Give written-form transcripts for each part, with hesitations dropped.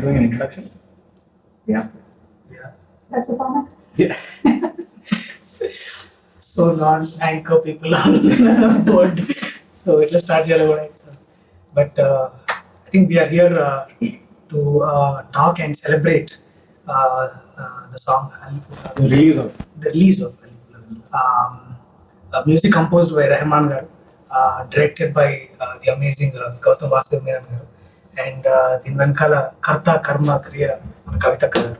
doing an introduction? Yeah. That's a format. Yeah. So non-anchor people on board. So it'll start here. But I think we are here to talk and celebrate the song The release of. the release of music composed by Rahman garu, directed by the amazing Gautham Menon garu, and దీని వెనకాల కర్త కర్మ క్రియ మన కవిత గారు,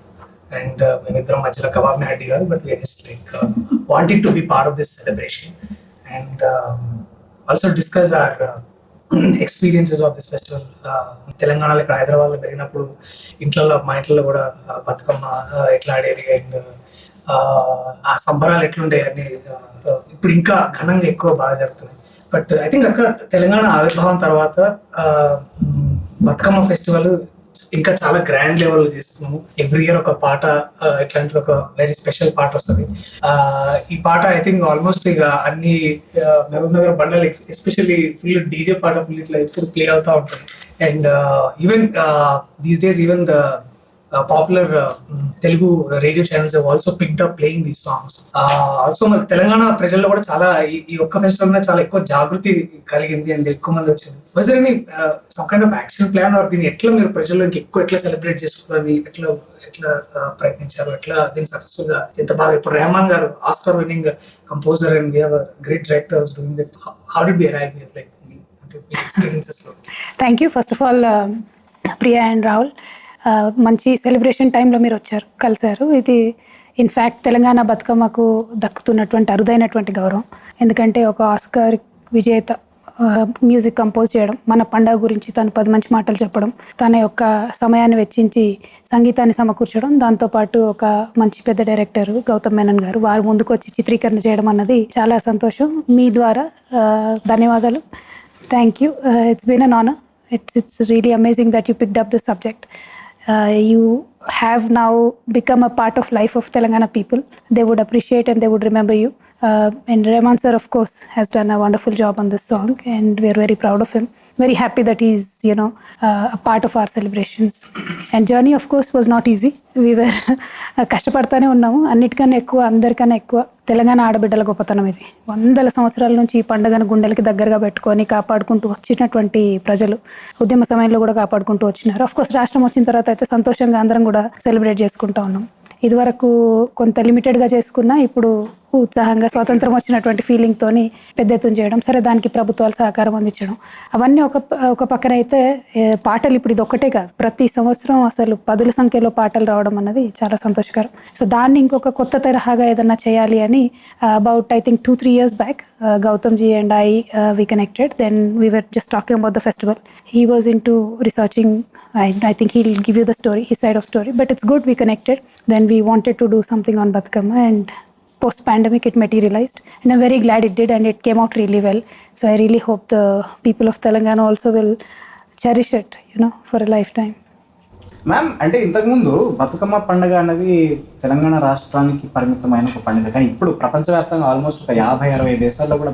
and మేమిద్దరం మధ్యలో కబాబ్ని హడ్డి గారు, but we're just like wanting to be part of this celebration and also discuss our experiences of this festival. తెలంగాణలో ఇక్కడ హైదరాబాద్లో పెరిగినప్పుడు మా ఇంట్లో కూడా బతుకమ్మ ఎట్లా ఆడేది అండ్ ఆ సంబరాలు ఎట్లుండే అని ఇప్పుడు ఇంకా ఘనంగా ఎక్కువ బాగా జరుగుతుంది. బట్ ఐ థింక్ అక్కడ తెలంగాణ ఆవిర్భావం తర్వాత బతుకమ్మ ఫెస్టివల్ ఇంకా చాలా గ్రాండ్ లెవెల్ చేస్తున్నాము. ఎవ్రీ ఇయర్ ఒక పాట ఇట్లాంటి ఒక వెరీ స్పెషల్ పాట వస్తుంది. ఈ పాట ఐ థింక్ ఆల్మోస్ట్ ఇక అన్ని మహబూబ్ నగర్ బండలు ఎస్పెషల్లీ ఫుల్ డీజే పాట ఫుల్ ఇట్లా ఎప్పుడు ప్లే అవుతూ ఉంటుంది. And even these days even the popular Telugu radio channels also picked up playing these songs. Also మన తెలంగాణ ప్రజల్లో కూడా చాలా ఈ ఒక్క ఫెస్టివల్ మీద చాలా ఎక్కువ జాగృతి కలిగింది అండ్ ఎక్కువ మంది వచ్చింది. Was there any some kind of action plan or దీన్ని ఎట్లా మీరు ప్రజల్లో ఎక్కువ ఎట్లా సెలబ్రేట్ చేసుకోవాలని ఎట్లా ప్రయత్నించారు, ఎట్లా దీన్ని సక్సెస్ఫుల్ గా ఎంత బాగా ఇప్పుడు రెహమాన్ గారు Oscar winning composer and we have great directors doing that. How did we arrive here like experiences? Thank you first of all Priya and Rahul. మంచి సెలబ్రేషన్ టైంలో మీరు కలిశారు. ఇది ఇన్ఫ్యాక్ట్ తెలంగాణ బతుకమ్మకు దక్కుతున్నటువంటి అరుదైనటువంటి గౌరవం. ఎందుకంటే ఒక ఆస్కార్ విజేత మ్యూజిక్ కంపోజ్ చేయడం, మన పండుగ గురించి తను 10 మంచి మాటలు చెప్పడం, తన యొక్క సమయాన్ని వెచ్చించి సంగీతాన్ని సమకూర్చడం, దాంతోపాటు ఒక మంచి పెద్ద డైరెక్టర్ గౌతమ్ మేనన్ గారు వారు ముందుకు వచ్చి చిత్రీకరణ చేయడం అన్నది చాలా సంతోషం. మీ ద్వారా ధన్యవాదాలు. Thank you. It's been an honour. It's really amazing that you picked up this subject. You have now become a part of life of Telangana people. They would appreciate and they would remember you. And Rahman sir, of course, has done a wonderful job on this song, and we are very proud of him. Very happy that he's, a part of our celebrations. And journey, of course, was not easy. We were కష్టపడతానే ఉన్నాము. అన్నిటికన్నా ఎక్కువ, అందరికన్నా ఎక్కువ తెలంగాణ ఆడబిడ్డల గొప్పతనం ఇది. 100 సంవత్సరాల నుంచి ఈ పండుగను గుండెలకి దగ్గరగా పెట్టుకొని కాపాడుకుంటూ వచ్చినటువంటి ప్రజలు ఉద్యమ సమయంలో కూడా కాపాడుకుంటూ వచ్చినారు. ఆఫ్ కోర్స్ రాష్ట్రం వచ్చిన తర్వాత అయితే సంతోషంగా అందరం కూడా సెలబ్రేట్ చేసుకుంటా ఉన్నాం. ఇదివరకు కొంత లిమిటెడ్గా చేసుకున్నా ఇప్పుడు ఉత్సాహంగా స్వాతంత్రం వచ్చినటువంటి ఫీలింగ్తోని పెద్ద ఎత్తున చేయడం, సరే దానికి ప్రభుత్వాలు సహకారం అందించడం, అవన్నీ ఒక పక్కన అయితే పాటలు ఇప్పుడు ఇది ఒక్కటే కాదు, ప్రతి సంవత్సరం అసలు 10ల సంఖ్యలో పాటలు రావడం అన్నది చాలా సంతోషకరం. సో దాన్ని ఇంకొక కొత్త తరహాగా ఏదన్నా చేయాలి అని about I think 2-3 years back Gautham ji and I we connected. Then we were just talking about the festival. He was into researching. I think he'll give you the story, his side of story, but it's good we connected. Then we wanted to do something on Batkama, and post-pandemic it materialized, and I'm very glad it did, and it came out really well. So I really hope the people of Telangana also will cherish it, for a lifetime. Ma'am, అంటే ఇంతకుముందు బతుకమ్మ పండుగ అన్నది తెలంగాణ రాష్ట్రానికి పరిమితమైన ఒక పండుగ, కానీ ఇప్పుడు ప్రపంచవ్యాప్తంగా ఆల్మోస్ట్ ఒక 50-60 దేశాల్లో కూడా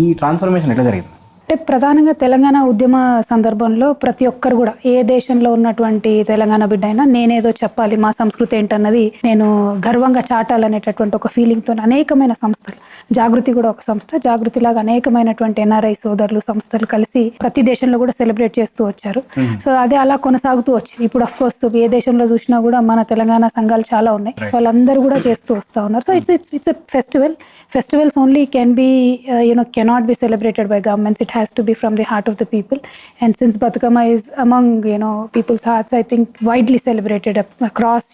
ఈ ట్రాన్స్ఫర్మేషన్ ఎట్లా జరిగింది? అంటే ప్రధానంగా తెలంగాణ ఉద్యమ సందర్భంలో ప్రతి ఒక్కరు కూడా ఏ దేశంలో ఉన్నటువంటి తెలంగాణ బిడ్డ అయినా నేనేదో చెప్పాలి, మా సంస్కృతి ఏంటన్నది నేను గర్వంగా చాటాలనేటటువంటి ఒక ఫీలింగ్తో అనేకమైన సంస్థలు, జాగృతి కూడా ఒక సంస్థ, జాగృతిలాగా అనేకమైనటువంటి NRI సోదరులు సంస్థలు కలిసి ప్రతి దేశంలో కూడా సెలబ్రేట్ చేస్తూ వచ్చారు. సో అదే అలా కొనసాగుతూ వచ్చింది. ఇప్పుడు అఫ్ కోర్స్ ఏ దేశంలో చూసినా కూడా మన తెలంగాణ సంఘాలు చాలా ఉన్నాయి, వాళ్ళందరూ కూడా చేస్తూ వస్తూ ఉన్నారు. So it's a festival. Festivals only can be, cannot be celebrated by governments. It has to be from the heart of the people. And since Batukama is among, people's hearts, I think widely celebrated across,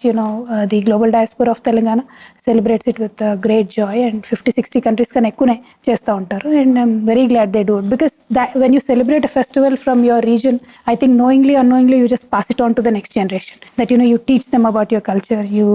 the global diaspora of Telangana celebrates it with great joy. And 50-60 countries kan ekkune chesta untaru. And I'm very glad they do it, because that when you celebrate a festival from your region, I think knowingly or unknowingly you just pass it on to the next generation. That, you teach them about your culture. You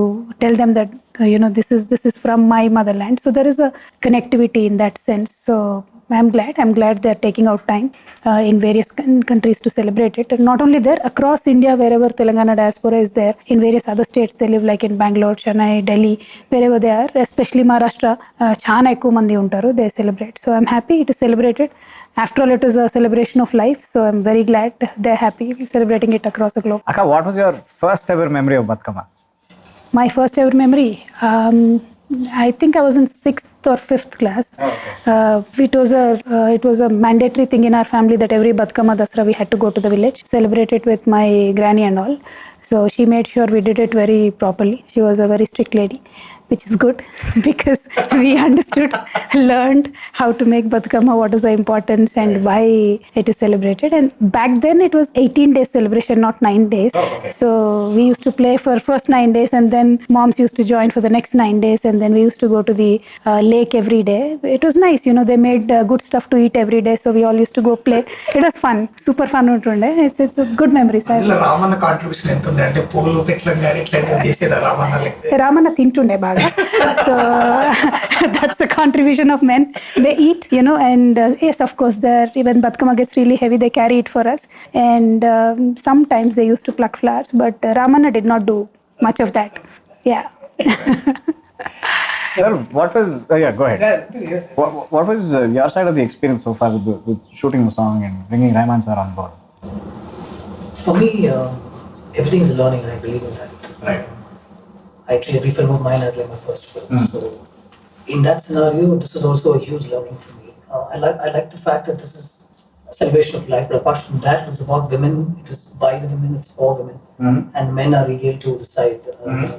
tell them that this is from my motherland. So there is a connectivity in that sense. So I'm glad they're taking out time in various countries to celebrate it. And not only there, across India, wherever Telangana diaspora is there, in various other states they live, like in Bangalore, Chennai, Delhi, wherever they are, especially Maharashtra, chana ekku mandi untaru, they celebrate. So I'm happy it is celebrated. After all, it is a celebration of life. So I'm very glad they're happy celebrating it across the globe. Akka, what was your first ever memory of Batkama? My first ever memory, I think I was in 6th or 5th class. It was a mandatory thing in our family that every Batkama Dasra we had to go to the village, celebrate it with my granny and all. So she made sure we did it very properly. She was a very strict lady, which is good because we understood, learned how to make Batkama, what is the importance and why it is celebrated. And back then it was 18 days celebration, not 9 days. So we used to play for first 9 days, and then moms used to join for the next 9 days, and then we used to go to the lake every day. It was nice, they made good stuff to eat every day, so we all used to go play. It was fun, super fun. It's a good memory. ఇందులో Ramanna contribution ఎంత ఉంది అంటే పూలు పెట్టడం కానీ ఇట్లా చేసేదా రామన్న లేకపోతే Ramana తింటుండే బాగా. So that's the contribution of men. They eat, and yes, of course, there even Batkama gets really heavy, they carry it for us. And sometimes they used to pluck flowers, but Ramana did not do much of that. Yeah. Sir, what was go ahead. What was your side of the experience so far with shooting the song and bringing Rahman sir on board? For me, everything is learning, and I believe in that. Right. I treat every film of mine as like my first film. So, in that scenario, this was also a huge learning for me. I like the fact that this is a celebration of life, but apart from that, it's about women. It is by the women, it's for women, and men are regaled to decide,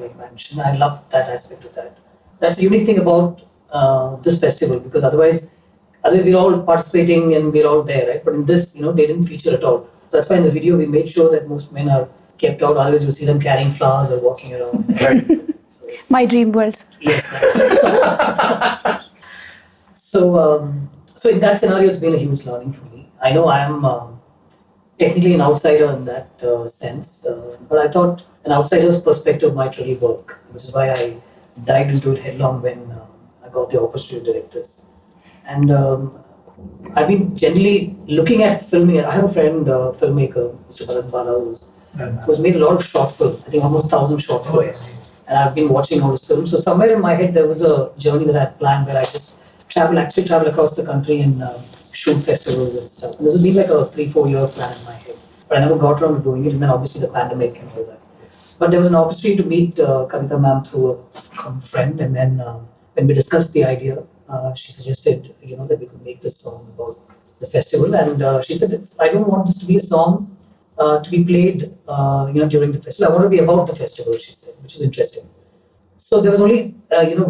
like mentioned. I love that aspect of that. That's a unique thing about this festival, because otherwise we're all participating and we're all there, right? But in this, they didn't feature at all. So that's why in the video we made sure that most men are kept out. Otherwise, you'll see them carrying flowers or walking around. Right. So, My dream world. yes. So in that scenario, it's been a huge learning for me. I know I am technically an outsider in that sense, but I thought an outsider's perspective might really work, which is why I dived into it headlong when I got the opportunity to direct this. And I've been generally looking at filming. I have a friend, filmmaker, Mr. Bharat Bala, who's made a lot of short film. I think almost 1,000 short films. And I've been watching all his films. So somewhere in my head, there was a journey that I had planned where I just travel across the country and shoot festivals and stuff. And this has been like a 3-4 year plan in my head. But I never got around to doing it. And then obviously the pandemic and all that. But there was an opportunity to meet Kavita ma'am through a friend. And then when we discussed the idea, she suggested, that we could make this song about the festival. And she said, I don't want this to be a song to be played, during the festival. I want to be about the festival, she said, which is interesting. So there was only,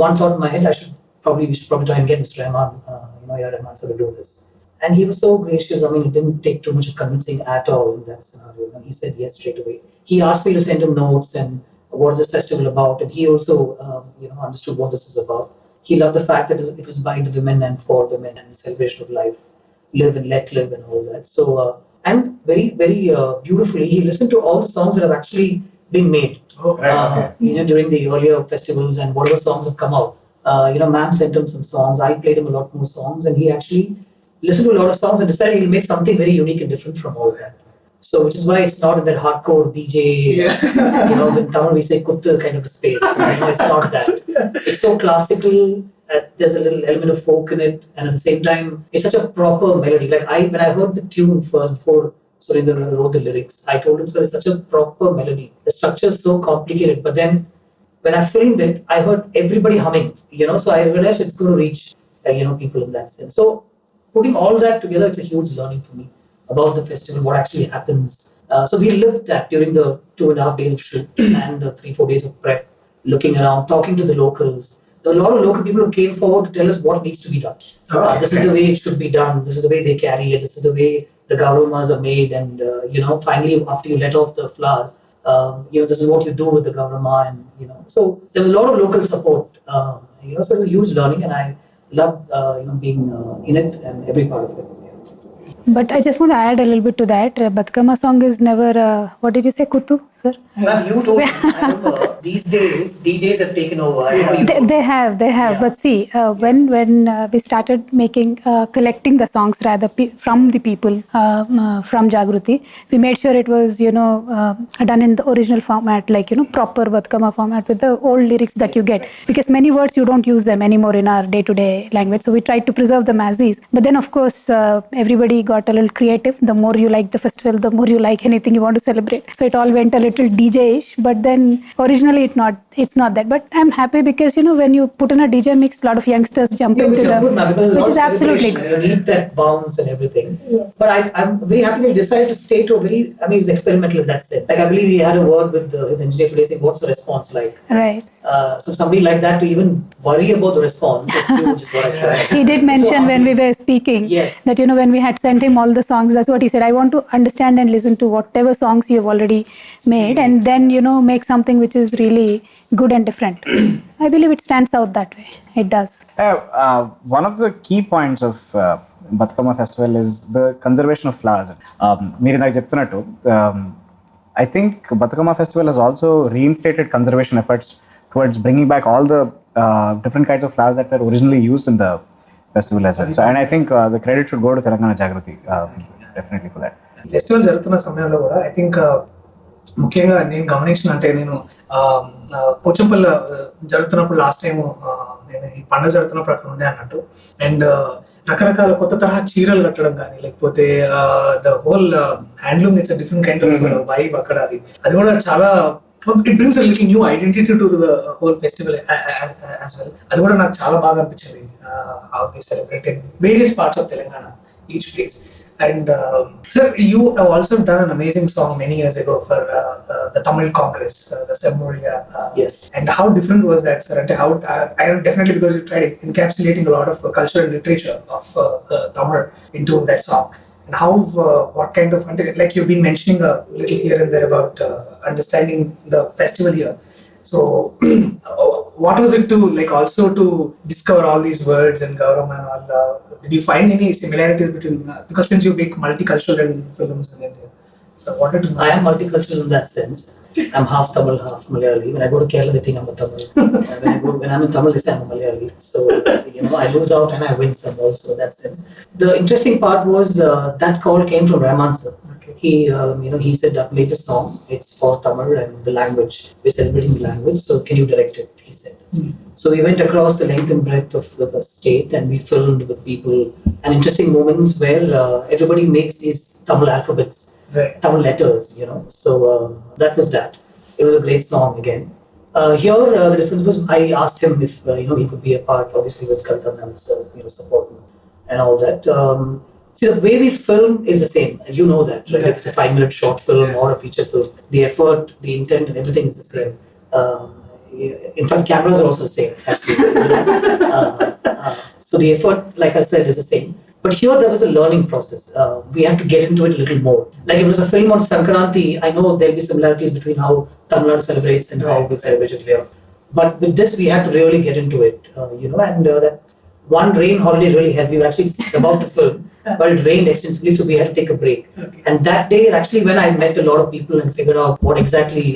one thought in my head. We should probably try and get Mr. Rahman, Rahman sir to do this. And he was so gracious. I mean, it didn't take too much of convincing at all in that scenario. And he said yes straight away. He asked me to send him notes and what is this festival about. And he also, understood what this is about. He loved the fact that it was by the women and for women and the celebration of life, live and let live and all that. So, and very, very beautifully, he listened to all the songs that have actually been made, during the earlier festivals and whatever songs have come out. Ma'am sent him some songs. I played him a lot more songs, and he actually listened to a lot of songs and decided he'll make something very unique and different from all that. So, which is why it's not in that hardcore DJ, in Tamil we say kuttu kind of a space. It's not that. It's so classical. There's a little element of folk in it, and at the same time, it's such a proper melody. Like when I heard the tune first before Surendra wrote the lyrics, I told him, sir, it's such a proper melody. The structure is so complicated, but then when I filmed it, I heard everybody humming. So I realized it's going to reach, people in that sense. So putting all that together, it's a huge learning for me about the festival, what actually happens. So we lived that during the 2.5 days of shoot and 3-4 days of prep, looking around, talking to the locals. There were a lot of local people who came forward to tell us what needs to be done. This is the way it should be done. This is the way they carry it. This is the way the gaudamas are made. And, finally, after you let off the flowers, this is what you do with the gaudama. And, so there was a lot of local support. So it was a huge learning, and I loved, being in it and every part of it. But I just want to add a little bit to that. Batkama song is never, what did you say, Kuttu, sir? Ma'am, you told me, I remember, these days DJs have taken over. I know you. They have. Yeah. But see, when we started making, collecting the songs rather from the people, from Jagruti, we made sure it was, done in the original format, like, proper Batkama format with the old lyrics that you get. Because many words you don't use them anymore in our day-to-day language. So we tried to preserve them as is. But then, of course, everybody got a little creative. The more you like the festival, the more you like anything you want to celebrate. So it all went a little DJ-ish. But then originally it's not that. But I'm happy because, when you put in a DJ mix, a lot of youngsters jump Yeah, into which is them, good, man, because which it's is absolutely good. You need that bounce and everything. Yes. But I'm very happy that he decided to stay to a very, it was experimental in that sense. Like, I believe he had a word with his engineer today saying, what's the response like? Right. So somebody like that to even worry about the response is huge, is what I tried. He did mention when we were speaking Yes. that, when we had sent him all the songs, that's what he said. I want to understand and listen to whatever songs you have already made and then, make something which is really good and different. I believe it stands out that way. It does. One of the key points of Batkama festival is the conservation of flowers. మీరు నాకు చెప్తున్నట్టు I think Batkama festival has also reinstated conservation efforts towards bringing back all the different kinds of flowers that were originally used in the festival as well. So, and I think the credit should go to Telangana Jagruti definitely for that. Festival జరుగుతున్న సమయంలో కూడా I think ముఖ్యంగా నేను గమనించిన అంటే నేను పోచంపల్లి జరుగుతున్నప్పుడు last time నేను ఈ పండుగ జరుగుతున్నప్పుడు అక్కడ ఉండే అన్నట్టు అండ్ రకరకాల కొత్త తరహా చీరలు కట్టడం కానీ లేకపోతే the whole handloom it's different kind of vibe అక్కడ అది కూడా చాలా it brings little new identity to the whole festival as well. అది కూడా నాకు చాలా బాగా అనిపించింది. How they celebrated various parts of Telangana each place. And sir, you have also done an amazing song many years ago for the Tamil Congress, the Semmoria. Yes. And how different was that, sir? And how I definitely, because you tried encapsulating a lot of culture and literature of Tamil into that song. And how, what kind of, like you've been mentioning a little here and there about understanding the festival here. So, what was it to like also to discover all these words and Gautam and all? Did you find any similarities between because since you make multicultural films in India? So, what did I am multicultural in that sense. I'm half Tamil, half Malayali. When I go to Kerala, they think I'm a Tamil. When I'm in Tamil, they say I'm a Malayali. So, I lose out and I win some also in that sense. The interesting part was that call came from Rahman sir. Okay. He said, I've made a song. It's for Tamil and the language. We're celebrating the language. So, can you direct it? He said. So, we went across the length and breadth of the state and we filmed with people and interesting moments where everybody makes these Tamil alphabets. Right. Tamil letters, So that was that. It was a great song again. Here, the difference was I asked him if he could be a part, obviously with Kavita Menon, support and all that. See, the way we film is the same. You know that, right? Yeah. If it's a 5-minute short film or a feature film, the effort, the intent, and everything is the same. In fact, cameras are also the same. Actually. So the effort, like I said, is the same. But here there was a learning process. We had to get into it a little more. Like it was a film on Sankranti. I know there'll be similarities between how Tamil Nadu celebrates and how we celebrate it here. But with this, we had to really get into it, and that one rain holiday really helped. We were actually about to film, but it rained extensively, so we had to take a break. Okay. And that day is actually when I met a lot of people and figured out what exactly,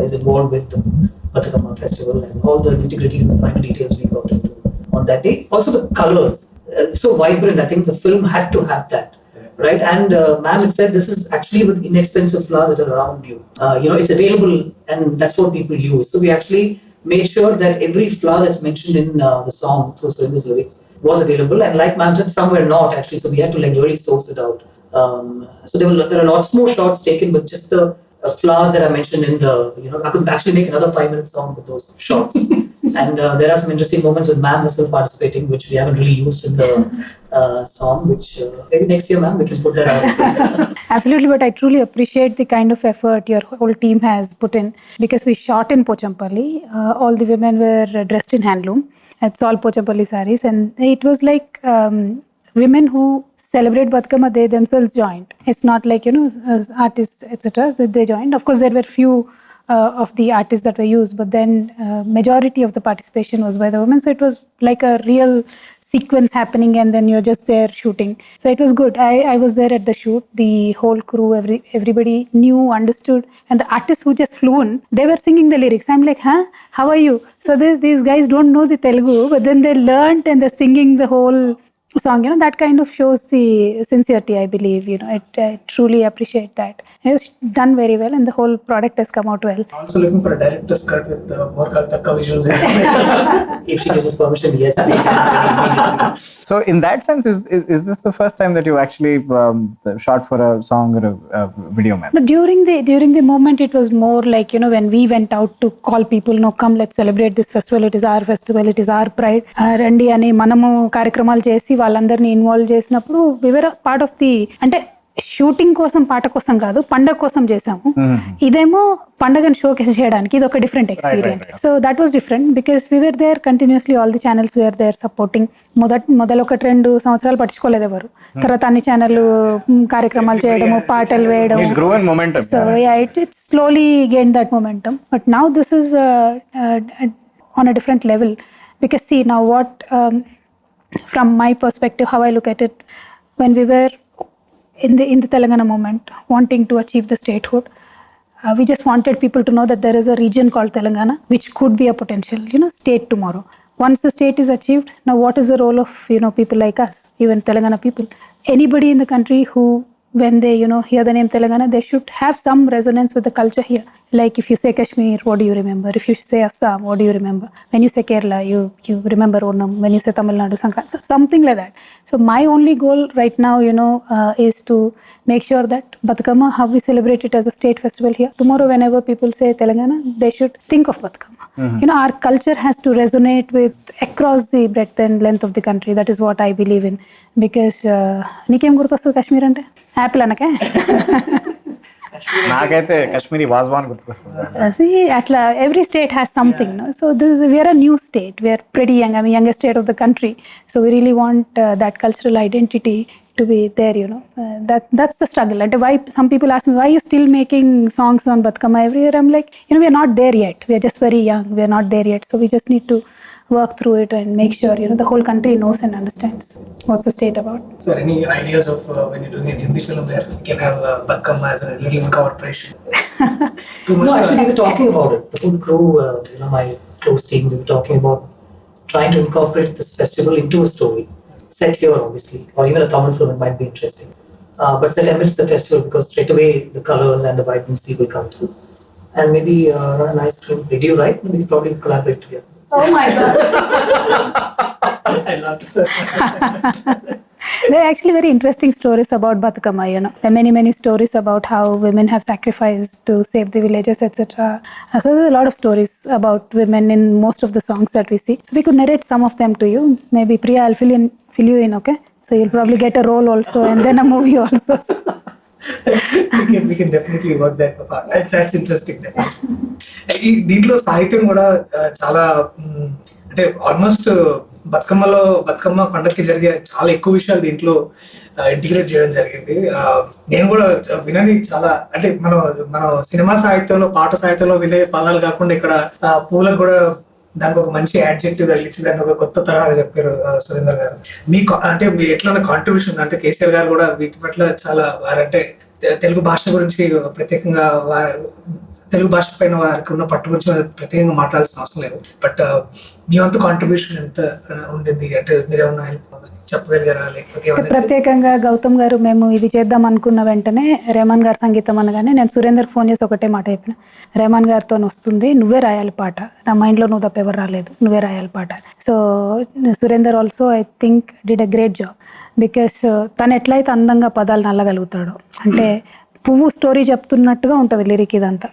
is involved with the Batkama festival and all the nitty-gritties and the finer details we got into on that day. Also the colors. So vibrant. I think the film had to have that, right? And ma'am had said this is actually with inexpensive flowers that are around you. It's available, and that's what people use. So we actually made sure that every flower that's mentioned in the song, so in these lyrics, was available. And like ma'am said, some were not actually. So we had to really source it out. So there are lots more shots taken, but just the flowers that I mentioned in the, I could actually make another 5-minute song with those shots. And there are some interesting moments with ma'am herself participating, which we haven't really used in the song, which maybe next year, ma'am, we can put that out. Absolutely, but I truly appreciate the kind of effort your whole team has put in because we shot in Pochampalli. All the women were dressed in handloom. It's all Pochampalli sarees, and it was like women who celebrate Batkama, they themselves joined. It's not like, artists, etc. They joined. Of course, there were few of the artists that were used, but then majority of the participation was by the women. So it was like a real sequence happening, and then you're just there shooting. So it was good. I was there at the shoot. The whole crew, everybody knew, understood, and the artists who just flew in, they were singing the lyrics. I'm like, huh? How are you? So these guys don't know the Telugu, but then they learned and they're singing the whole song. That kind of shows the sincerity, I believe. I truly appreciate that. It's done very well, and the whole product has come out well. Also looking for a director's cut with more Kaltaka visuals. If she gives us permission, yes. So in that sense, is this the first time that you actually shot for a song or a video, man? But during the moment, it was more like, when we went out to call people, no, come, let's celebrate this festival. It is our festival. It is our pride. Randi ani manamu కార్యక్రమాలు చేసి వాళ్ళందరినీ involve చేసినప్పుడు we were a part of the, అంటే shooting కోసం పాట కోసం కాదు, పండగ కోసం చేసాము. ఇదేమో పండగను షోకేస్ చేయడానికి ఇది ఒక different experience. So that was different because we were there continuously, all the channels were there supporting. మొదలు 1-2 సంవత్సరాలు పట్టించుకోలేదు ఎవరు. తర్వాత అన్ని ఛానళ్ళు కార్యక్రమాలు చేయడము, పాటలు వేయడం. So it slowly gain that momentum. But now this is on a different level because see now what from my perspective, how I look at it, when we were in the Telangana movement, wanting to achieve the statehood, we just wanted people to know that there is a region called Telangana, which could be a potential, state tomorrow. Once the state is achieved, now what is the role of, people like us, even Telangana people? Anybody in the country who, when they, hear the name Telangana, they should have some resonance with the culture here. Like if you say Kashmir, what do you remember? If you say Assam, what do you remember? When you say Kerala, you remember Onam. When you say Tamil Nadu, Sankranti, so something like that. So my only goal right now, is to make sure that Batkama, how we celebrate it as a state festival here. Tomorrow, whenever people say Telangana, they should think of Batkama. Our culture has to resonate with across the breadth and length of the country. That is what I believe in. Because నీకేం గుర్తొస్తుంది కాశ్మీర్ అంటే? Apple అనకే? నాకైతే కాశ్మీరీ వాజ్వాన్ గుర్తుకొస్తుంది. అట్లా every state has something. So we're a new state, we're pretty young, I mean youngest state of the country. So we really want that cultural identity to be there, that's the struggle. And why some people ask me, why are you still making songs on Batkama every year? I'm like, we are not there yet. We are just very young. We are not there yet. So we just need to work through it and make sure, the whole country knows and understands what's the state about. So any ideas of when you're doing a Hindi film where we can have Batkama as a little incorporation? No, actually we were talking about it. The whole crew, my close team, we were talking about trying to incorporate this festival into a story. Set here, obviously, or even a Tamil film, it might be interesting. But set amidst the festival, because straight away the colors and the vibrancy will come through. And maybe run a nice screenplay. Do you write? Maybe probably collaborate together. Oh my God. I love to say. There are actually very interesting stories about Batkama, There are many stories about how women have sacrificed to save the villages, etc. So there's a lot of stories about women in most of the songs that we see. So we could narrate some of them to you. Maybe Priya, I'll fill you in, okay? So you'll probably get a role also and then a movie also. we can definitely work that apart. That's interesting. దీంట్లో సాహిత్యం కూడా చాలా అంటే almost Bathukamma పండగకి జరిగే చాలా ఎక్కువ విషయాలు దీంట్లో ఇంటిగ్రేట్ చేయడం జరిగింది. నేను కూడా వినని చాలా, అంటే మన సినిమా సాహిత్యంలో, పాట సాహిత్యంలో వినే పదాలు కాకుండా ఇక్కడ పూలకు కూడా దానికి ఒక మంచి యాడ్జెక్టివ్ తగిలించి దాన్ని ఒక కొత్త తరహాగా చెప్పారు సురేందర్ గారు. మీకు అంటే మీ ఎట్లా కాంట్రిబ్యూషన్, అంటే కేసీఆర్ గారు కూడా వీటి పట్ల చాలా వారంటే తెలుగు భాష గురించి ప్రత్యేకంగా, తెలుగు భాష పైన వారికి ఉన్న పట్టు గురించి ప్రత్యేకంగా మాట్లాడాల్సిన అవసరం లేదు. బట్ మీ వంతు కాంట్రిబ్యూషన్ ఎంత ఉండింది, అంటే మీరేమన్నా చెప్పగలిగారా? లేకపోతే ప్రత్యేకంగా గౌతమ్ గారు, మేము ఇది చేద్దాం అనుకున్న వెంటనే రెహమాన్ గారు సంగీతం అనగానే నేను సురేందర్కి ఫోన్ చేసి ఒకటే మాట చెప్పిన, రెహమాన్ గారితో వస్తుంది, నువ్వే రాయాలి పాట, నా మైండ్లో నువ్వు తప్ప ఎవరు రాలేదు, నువ్వే రాయాలి పాట. So Surender also I think did a great job. Because తను ఎట్లయితే అందంగా పదాలు నల్లగలుగుతాడో, అంటే పువ్వు స్టోరీ చెప్తున్నట్టుగా ఉంటుంది లిరిక్ ఇదంతా.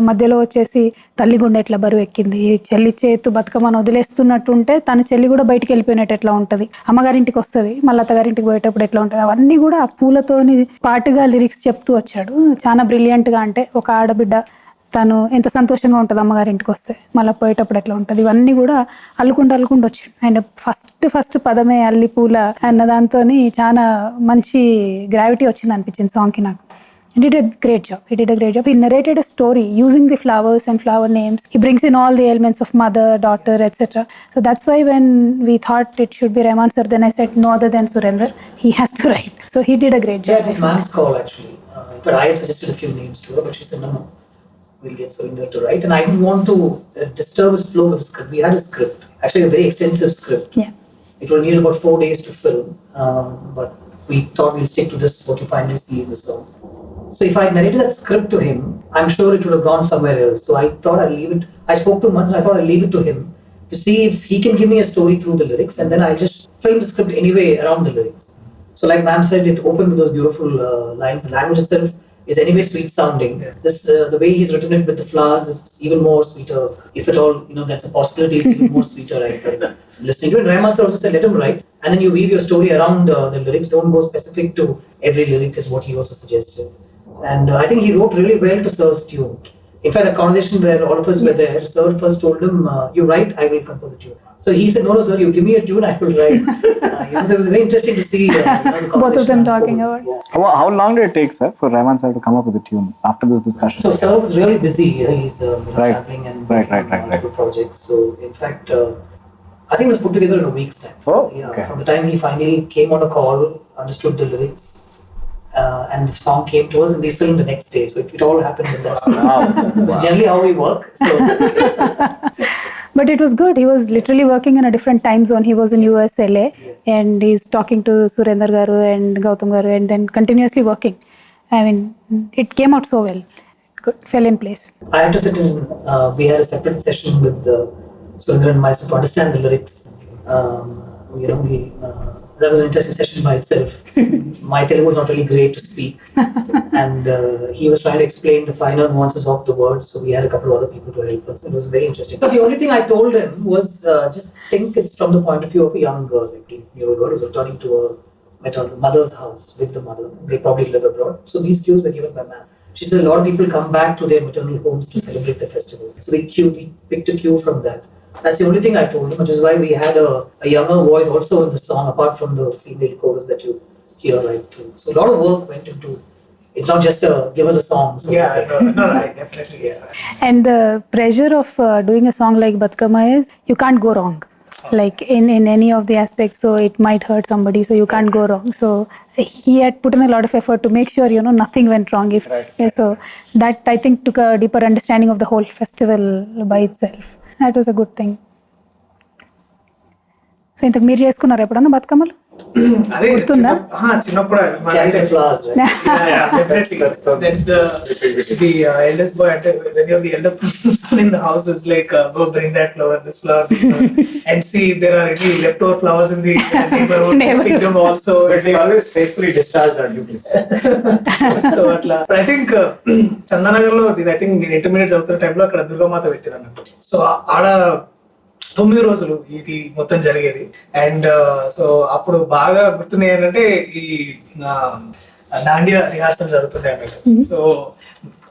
మధ్యలో వచ్చేసి తల్లి గుండె ఎట్లా బరువు ఎక్కింది, చెల్లి చేతు బతుకమ్మను వదిలేస్తున్నట్టు ఉంటే తన చెల్లి కూడా బయటికి వెళ్ళిపోయినట్టు ఎట్లా ఉంటుంది, అమ్మగారింటికి వస్తుంది మళ్ళీ అత్తగారింటికి పోయేటప్పుడు ఎట్లా ఉంటుంది, అవన్నీ కూడా ఆ పూలతోని పాటుగా లిరిక్స్ చెప్తూ వచ్చాడు చాలా బ్రిలియంట్గా. అంటే ఒక ఆడబిడ్డ తను ఎంత సంతోషంగా ఉంటుంది అమ్మగారింటికి వస్తే, మళ్ళీ పోయేటప్పుడు ఎట్లా ఉంటుంది, ఇవన్నీ కూడా అల్లుకుంటూ వచ్చి అండ్ ఫస్ట్ పదమే అల్లి పూల అన్న దాంతో చాలా మంచి గ్రావిటీ వచ్చింది అనిపించింది సాంగ్కి నాకు. He did a great job. He narrated a story using the flowers and flower names. He brings in all the elements of mother, daughter, etc. So that's why when we thought it should be Rahman sir, then I said no other than Surinder. He has to write. So he did a great job. Yeah, it was ma'am's call actually. In fact, I had suggested a few names to her, but she said no, we'll get Surinder to write. And I didn't want to disturb his flow of the script. We had a script, actually a very extensive script. Yeah. It will need about 4 days to film, but we thought we'll stick to this, what you finally see in the song. So if I narrated that script to him, I'm sure it would have gone somewhere else. So I thought I'd leave it. I spoke to him once and I thought I'd leave it to him to see if he can give me a story through the lyrics, and then I'll just film the script anyway around the lyrics. So like ma'am said, it opened with those beautiful lines. The language itself is anyway sweet sounding. This the way he's written it with the flowers, it's even more sweeter. If at all, that's a possibility, it's even more sweeter. I felt listening to it. Rahman sir also said, let him write, and then you weave your story around the lyrics. Don't go specific to every lyric, is what he also suggested. And I think he wrote really well to Sir's tune. In fact, that conversation where all of us were there, Sir first told him, you write, I will compose a tune. So he said, no, sir, you give me a tune, I will write. So it was very interesting to see the Both of them talking about. Yeah. How long did it take, sir, for Rahman sir to come up with a tune after this discussion? So Sir was really busy. He's Right. traveling and Right. multiple projects. So in fact, I think it was put together in a week's time. Oh, Yeah, okay. from the time he finally came on a call, understood the lyrics, and the song came to us, and we filmed the next day. So it all happened in that. Wow. It's generally how we work. So But it was good. He was literally working in a different time zone. He was in US, LA, and he's talking to Surinder garu and Gautham garu, and then continuously working. I mean, it came out so well. It fell in place. I had to sit in. We had a separate session with Surinder and myself to understand the lyrics. That was an interesting session by itself. My Telugu was not really great to speak, and he was trying to explain the finer nuances of the words. So we had a couple of other people to help us. It was very interesting. So the only thing I told him was just think it's from the point of view of a young girl, like a 18-year-old girl who's returning to her maternal mother's house with the mother. They probably live abroad. So these cues were given by ma'am. She said a lot of people come back to their maternal homes to celebrate the festival. So we picked a cue from that. That's the only thing I told him, which is why we had a younger voice also in the song, apart from the female chorus that you hear right through. So a lot of work went into. It's not just give us a song. So No, I definitely, yeah. And the pressure of doing a song like Batkama is you can't go wrong. Like in any of the aspects, so it might hurt somebody, so you can't go wrong. So he had put in a lot of effort to make sure nothing went wrong. So that I think took a deeper understanding of the whole festival by itself. That was a good thing. So ఇంతకు మీరు చేసుకున్నారు ఎప్పుడన్నా బతుకమ్మలు? అదే గుర్తుందా? చిన్నప్పుడు Carry flowers, right? definitely. That's the eldest boy. When you're the elder son in the house, it's like go bring that flower, this flower, and see if there are any leftover flowers in the neighborhood. Pick them also. We always faithfully discharged our duties. So atla. But I think Chandanagar లో I think నేను intermediate చదువుతున్న టైంలో అక్కడ దుర్గామాత పెట్టారు అన్నట్టు. So ఆడ 9 రోజులు ఇది మొత్తం జరిగేది. అండ్ సో అప్పుడు బాగా గుర్తున్నాయి ఏంటంటే ఈ దాండియా రిహార్సల్ జరుగుతుండే అన్నట్టు. సో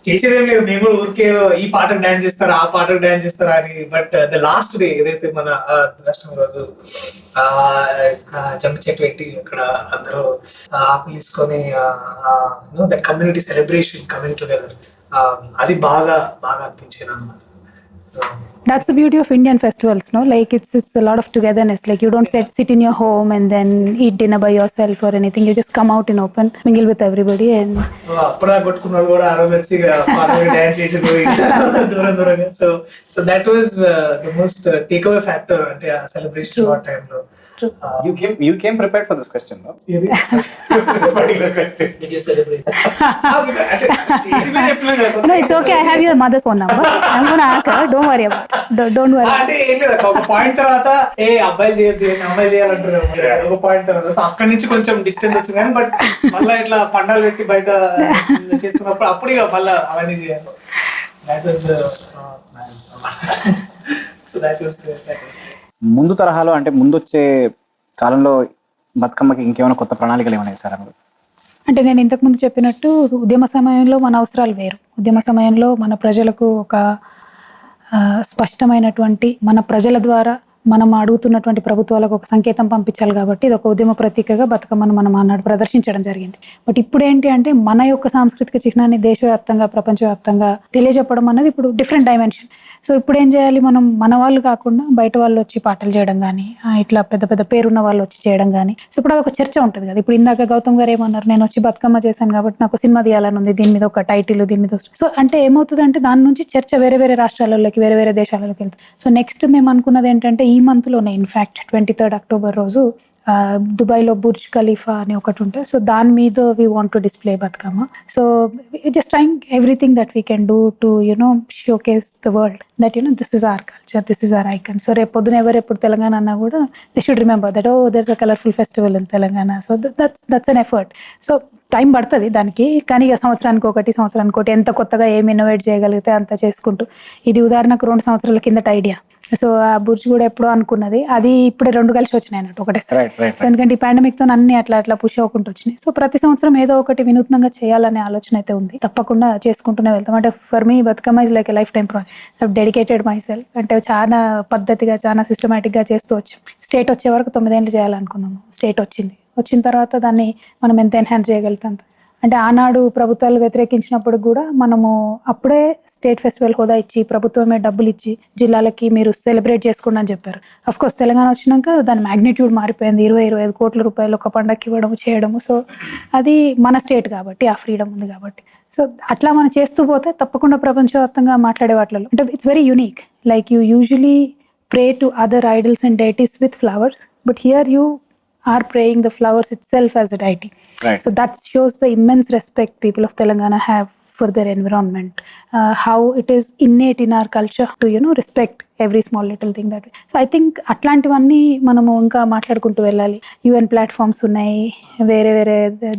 చేసేదేం లేదు, మేము కూడా ఊరికే ఈ పాటకు డాన్స్ చేస్తారా ఆ పాటకు డాన్స్ చేస్తారా అని. బట్ ద లాస్ట్ డే ఏదైతే మన అష్టమి రోజు జంప్ చెట్టు పెట్టి అక్కడ అందరూ ఆకులు తీసుకొని that community celebration coming together, అది బాగా అనిపించింది అన్నమాట. That's the beauty of Indian festivals, no? Like it's a lot of togetherness. Like you don't sit in your home and then eat dinner by yourself or anything. You just come out in open, mingle with everybody, and అప్పుడా కొట్టుకున్నాడు కూడా ఆ రోజు వచ్చి dance చేసి దూరంగా. So that was the most take away factor అంటే ఆ celebration ఆ టైంలో. You came prepared for this question, no? This particular question. Did you celebrate? no, it's okay. I have your mother's phone number. I'm going to ask her. Don't worry about it. Don't worry. అంటే ఏం లేదు, ఒక point తర్వాత అబ్బాయిలు చేయొద్దు అమ్మాయిలు చేయాలంటారు. ఒక పాయింట్ తర్వాత సో అక్కడి నుంచి కొంచెం డిస్టెన్స్ వచ్చింది కానీ బట్ మళ్ళీ ఇట్లా పండాలు పెట్టి బయట చేస్తున్నప్పుడు అప్పుడు ఇక మళ్ళీ అవన్నీ చేయాలి. That was ముందు తరహాలో అంటే ముందు వచ్చే కాలంలో బతుకమ్మకి ఇంకేమైనా కొత్త ప్రణాళికలు ఏమైనా సార్? అంటే నేను ఇంతకుముందు చెప్పినట్టు ఉద్యమ సమయంలో మన అవసరాలు వేరు. ఉద్యమ సమయంలో మన ప్రజలకు ఒక స్పష్టమైనటువంటి మన ప్రజల ద్వారా మనం అడుగుతున్నటువంటి ప్రభుత్వాలకు ఒక సంకేతం పంపించాలి కాబట్టి ఇది ఒక ఉద్యమ ప్రతీకగా బతుకమ్మను మనం ఆనాడు ప్రదర్శించడం జరిగింది. బట్ ఇప్పుడు ఏంటి అంటే మన యొక్క సాంస్కృతిక చిహ్నాన్ని దేశవ్యాప్తంగా ప్రపంచవ్యాప్తంగా తెలియజెప్పడం అన్నది ఇప్పుడు డిఫరెంట్ డైమెన్షన్. సో ఇప్పుడు ఏం చేయాలి, మనం మన వాళ్ళు కాకుండా బయట వాళ్ళు వచ్చి పాటలు చేయడం కానీ, ఇట్లా పెద్ద పెద్ద పేరున్న వాళ్ళు వచ్చి చేయడం కానీ, సో ఇప్పుడు అదొక చర్చ ఉంటుంది కదా. ఇప్పుడు ఇందాక గౌతమ్ గారు ఏమన్నారు, నేను వచ్చి బతుకమ్మ చేశాను కాబట్టి నాకు సినిమా తీయాలని ఉంది, దీని మీద ఒక టైటిల్, దీని మీద. సో అంటే ఏమవుతుంది అంటే దాని నుంచి చర్చ వేరే వేరే రాష్ట్రాలలోకి, వేరే వేరే దేశాలలోకి వెళ్తుంది. సో నెక్స్ట్ మేము అనుకున్నది ఏంటంటే ఈ మంత్లోనే ఇన్ఫ్యాక్ట్ 23 అక్టోబర్ రోజు దుబాయ్లో బుర్జ్ ఖలీఫా అని ఒకటి ఉంటుంది. సో దాని మీద we want to display Bathukamma. So just trying everything that we can do to showcase the world that this is our culture, this is our icon. So రేపు పొద్దున ఎప్పుడు తెలంగాణ అన్నా కూడా they should remember that there's a colourful festival in Telangana. So that's an effort. So time పడుతుంది దానికి, కానీ ఇక సంవత్సరానికి ఒకటి ఎంత కొత్తగా ఏమి ఇన్నోవేట్ చేయగలిగితే అంత చేసుకుంటూ, ఇది ఉదాహరణకు 2 సంవత్సరాల కిందట ఐడియా. సో ఆ బుర్జ్ కూడా ఎప్పుడో అనుకున్నది, అది ఇప్పుడే 2 కలిసి వచ్చినాయి అన్నట్టు ఒకటేసారి. సో ఎందుకంటే ఈ పాండమిక్ తో అన్ని అట్లా పుష్ అవ్వకుండా వచ్చినాయి. సో ప్రతి సంవత్సరం ఏదో ఒకటి వినూత్నంగా చేయాలనే ఆలోచన అయితే ఉంది, తప్పకుండా చేసుకుంటూనే వెళ్తాం. అంటే for me Bathukamma is like life time project, dedicated my self. అంటే చాలా పద్ధతిగా, చాలా సిస్టమేటిక్ గా చేస్తూ వచ్చాం. స్టేట్ వచ్చే వరకు 9 ఏళ్ళు చేయాలనుకున్నాము. స్టేట్ వచ్చిన తర్వాత దాన్ని మనం ఎంత ఎన్హాన్స్ చేయగలుగుతాం. అంటే ఆనాడు ప్రభుత్వాలు వ్యతిరేకించినప్పుడు కూడా మనము అప్పుడే స్టేట్ ఫెస్టివల్ హోదా ఇచ్చి, ప్రభుత్వమే డబ్బులు ఇచ్చి జిల్లాలకి మీరు సెలబ్రేట్ చేసుకోండి అని చెప్పారు. అఫ్ కోర్స్ తెలంగాణ వచ్చినాక దాని మ్యాగ్నిట్యూడ్ మారిపోయింది. 20-25 కోట్ల రూపాయలు ఒక పండగకి ఇవ్వడం, చేయడము. సో అది మన స్టేట్ కాబట్టి, ఆ ఫ్రీడమ్ ఉంది కాబట్టి. సో అట్లా మనం చేస్తూ పోతే తప్పకుండా ప్రపంచవ్యాప్తంగా మాట్లాడే వాటిలో అంటే it's very unique. Like you usually pray to other idols and deities with flowers, but here you are praying the flowers itself as a deity. Right. So that shows the immense respect people of Telangana have for their environment, how it is innate in our culture to respect every small little thing that way. So I think అట్లాంటివన్నీ మనము ఇంకా మాట్లాడుకుంటూ వెళ్ళాలి. UN platforms ఉన్నాయి, వేరే వేరే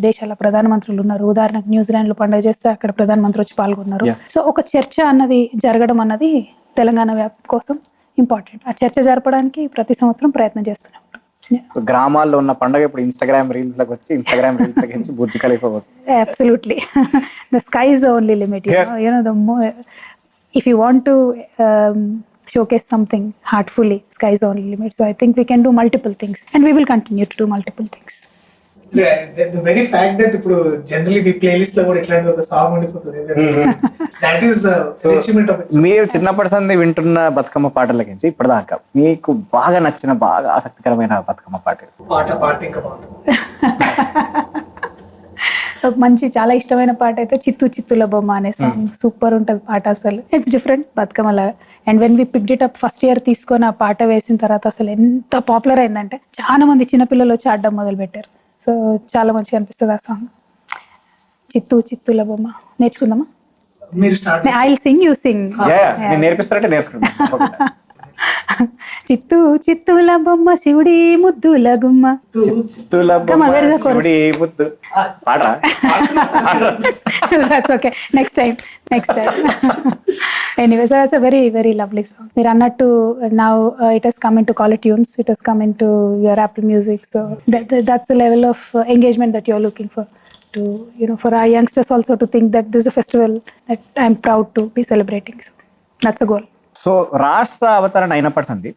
దేశాల ప్రధానమంత్రులు ఉన్నారు. ఉదాహరణకు న్యూజిలాండ్లో పండుగ చేస్తే అక్కడ ప్రధానమంత్రి వచ్చి పాల్గొన్నారు. సో ఒక చర్చ అన్నది జరగడం అన్నది తెలంగాణ వ్యాప్తి కోసం ఇంపార్టెంట్. ఆ చర్చ జరపడానికి ప్రతి సంవత్సరం ప్రయత్నం చేస్తున్నాం. గ్రామాల్లో ఉన్న పండుగ ఇప్పుడు ఇన్స్టాగ్రామ్ రీల్స్ లోకి వచ్చి బుర్జ్ ఖలీఫా పోతుంది. Absolutely. The sky is the only limit. The more, if you want to showcase something heartfully, sky is the only limit. So I think we can do multiple things, and we will continue to do multiple things. The very fact that ఇప్పుడు generally మీ playlist లో కూడా ఇట్లాంటి ఒక song ఉండిపోతుంది, that is achievement of it's. మీరు చిన్నప్పటి సంది వింటున్న బతుకమ్మ పాటలకి ఇప్పటిదాకా మీకు బాగా నచ్చిన, బాగా ఆసక్తికరమైన బతుకమ్మ పాట ఇంకా మంచి చాలా ఇష్టమైన పాట అయితే చిత్తుల బొమ్మ అనే సాంగ్. సూపర్ ఉంటుంది పాట అసలు. ఇట్స్ డిఫరెంట్ బతుకమ్మలా. And when we picked it up first year తీసుకొని ఆ పాట వేసిన తర్వాత అసలు ఎంత పాపులర్ అయిందంటే చాలా మంది చిన్నపిల్లలు వచ్చి ఆడడం మొదలు పెట్టారు. సో చాలా మంచిగా అనిపిస్తుంది ఆ సాంగ్. చిత్తుల బొమ్మ నేర్చుకుందామా? మీరు start. I will sing, you sing. నేర్పిస్తారంటే నేర్చుకుంటాం. చిత్తుల బొమ్మ శివుడి ముద్దుల గుమ్మ. That's okay. Next time. Anyway, so that's a very, very lovely song. మీరు అన్నట్టు now it has come into Color Tunes. It has come into your Apple Music. So that's the level of engagement that you're looking for. To for our youngsters also to think that this is a festival that I'm proud to be celebrating. So that's a goal. So రాష్ట్ర అవతరణ అయినప్పటి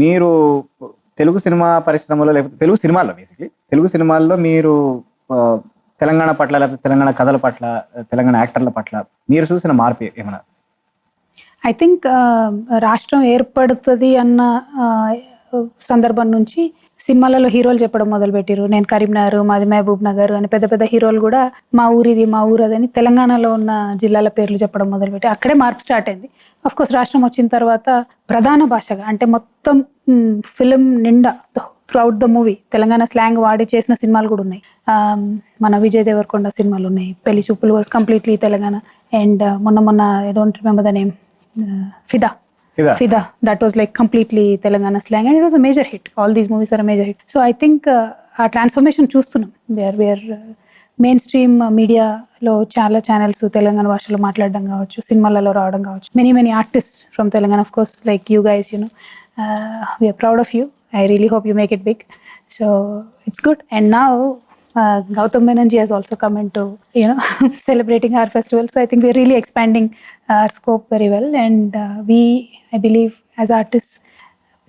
మీరు Telugu cinema పరిశ్రమలో, లేకపోతే తెలుగు సినిమాల్లో మీరు తెలంగాణ పట్ల, లేకపోతే తెలంగాణ కథల పట్ల, తెలంగాణ యాక్టర్ల పట్ల మీరు చూసిన మార్పు ఏమన్నా? ఐ థింక్ రాష్ట్రం ఏర్పడుతుంది అన్న సందర్భం నుంచి సినిమాలలో హీరోలు చెప్పడం మొదలుపెట్టారు. నేను కరీంనగర్, మాది మహబూబ్ నగర్ అని పెద్ద పెద్ద హీరోలు కూడా మా ఊరిది, మా ఊరదని తెలంగాణలో ఉన్న జిల్లాల పేర్లు చెప్పడం మొదలుపెట్టి అక్కడే మార్పు స్టార్ట్ అయింది. అఫ్ కోర్స్ రాష్ట్రం వచ్చిన తర్వాత ప్రధాన భాషగా అంటే మొత్తం ఫిలిం నిండా throughout the movie Telangana slang వాడి చేసిన సినిమాలు కూడా ఉన్నాయి. మన విజయ్ దేవరకొండ సినిమాలు ఉన్నాయి. పెళ్లి చూపులు వాజ్ కంప్లీట్లీ తెలంగాణ. అండ్ మొన్న I don't remember the name, ఫిదా, that was like completely Telangana slang, and it was a major hit. All these movies are a major hit. So I think ఆ ట్రాన్స్ఫర్మేషన్ చూస్తున్నాం. Wear main stream మీడియాలో చాలా channels Telangana భాషలో మాట్లాడడం కావచ్చు, సినిమాలలో రావడం కావచ్చు. Many artist from Telangana, of course like you guys, we're proud of you. I really hope you make it big. So it's good. And now Gautham Menon ji has also come into celebrating our festival. So I think we're really expanding our scope very well. And I believe as artists,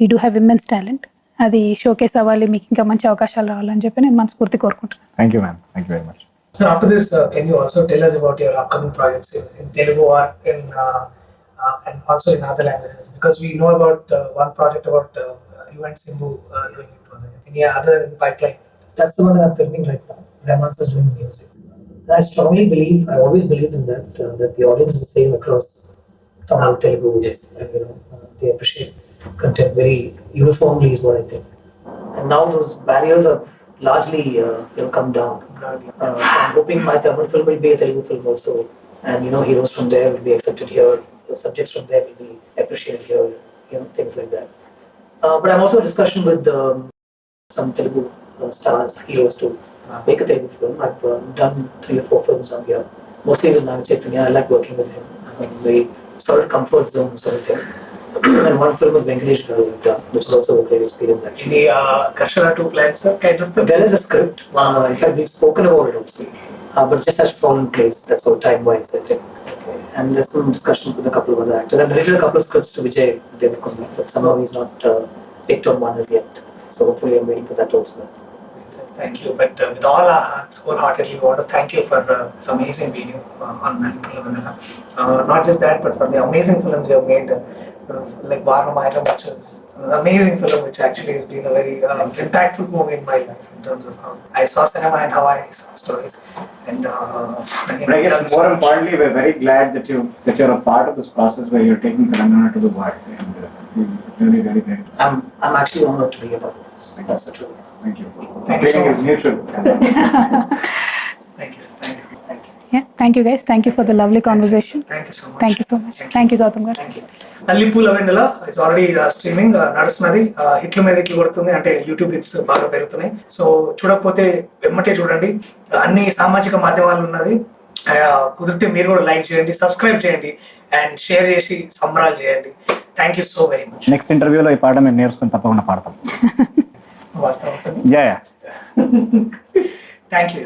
we do have immense talent. అది showcase అవ్వాలి, మీకు ఇంకా మంచి అవకాశాలు రావాలని చెప్పి నేను మనస్ఫూర్తి కోరుకుంటున్నాను. Thank you ma'am, thank you very much. So after this, can you also tell us about your upcoming projects in Telugu or and also in other languages? Because we know about one project about you and Simbu doing it. Any other in pipeline? That's the one that I'm filming right now. Rahman is doing music. And I strongly believe, I always believed in that, that the audience is the same across Tamil, Telugu. Yes. And, they appreciate content very uniformly is what I think. And now those barriers have largely come down. So I'm hoping my Tamil film will be a Telugu film also. And, heroes from there will be accepted here. The subjects from there will be appreciated here. Things like that. But I'm also in discussion with some Telugu stars, heroes to make a Telugu film. I've done 3 or 4 films on here, mostly with Naga Chaitanya. I like working with him. I'm very solid comfort zone sort of thing. And one film with Venkatesh Garu we've done, which is also a great experience actually. Any Karshana 2 plans, sir? Kind of. There is a script. In fact, we've spoken about it also, but it just has to fall in place. That's all time-wise, I think. And there's some discussions with a couple of other actors. I've narrated a couple of scripts to Vijay Devarakonda, but somehow he's not picked on one as yet. So hopefully I'm waiting for that also. Thank you. But with all our hearts, wholeheartedly, we want to thank you for this amazing video on Manipulavanilla. Not just that, but for the amazing films you have made, like Varnamayam, which is an amazing film, which actually has been a very impactful movie in my life in terms of how I saw cinema and how I saw stories. And But I guess more importantly, we're very glad that you're a part of this process where you're taking Telangana to the world, and really, very grateful. I'm actually honored to be a part of this. That's the truth. Thank you. Thank you so Feeling is mutual. Thank you. Thank you. Thank you. Yeah, thank you guys. Thank you for the lovely conversation. Thank you so much. Thank you so much. Thank you, Gautam garu. Thank you. Manipulavanilla is already streaming, నడుస్తున్నది. హిట్లు మీద హిట్లు కొడుతుంది, అంటే YouTube hits బాగా పెరుగుతున్నాయి. So చూడకపోతే వెమ్మటే చూడండి, అన్ని సామాజిక మాధ్యమాలు ఉన్నది. కుదిరితే మీరు కూడా లైక్ చేయండి, సబ్స్క్రైబ్ చేయండి, అండ్ షేర్ చేసి సంబరాలు చేయండి. Thank you so very much. Next ఇంటర్వ్యూలో ఈ పాట మేము నేర్చుకుని తప్పకుండా పాడతాం. Yeah thank you.